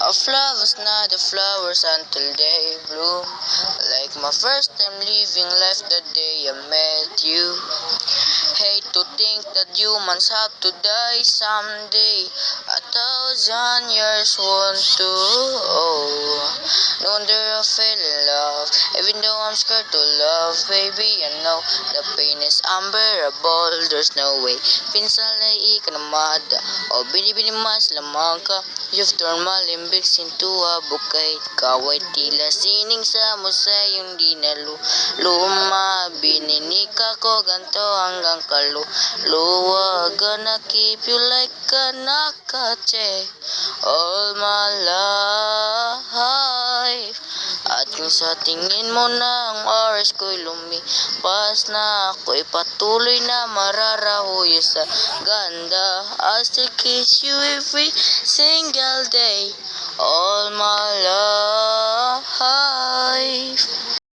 Of love was not the flowers until they bloom. Like my first time living life the day I met you. Hate to think that humans have to die someday. 1,000 years want to. Oh, no wonder I fell in love. Even though I'm scared to love, baby, I know the pain is unbearable. There's no way. Pinsan ay ikanamada. O binibini mas lamang ka. You've turned my limbics into a bouquet. Kaway tila sining sa musayong di na luma. Bininik ako ganto hanggang luwag. Gonna keep you like a nakache all my life. At kung sa tingin mo na ang oras ko'y lumipas na, ako'y patuloy na mararahuyo sa ganda. I'll still kiss you every single day all my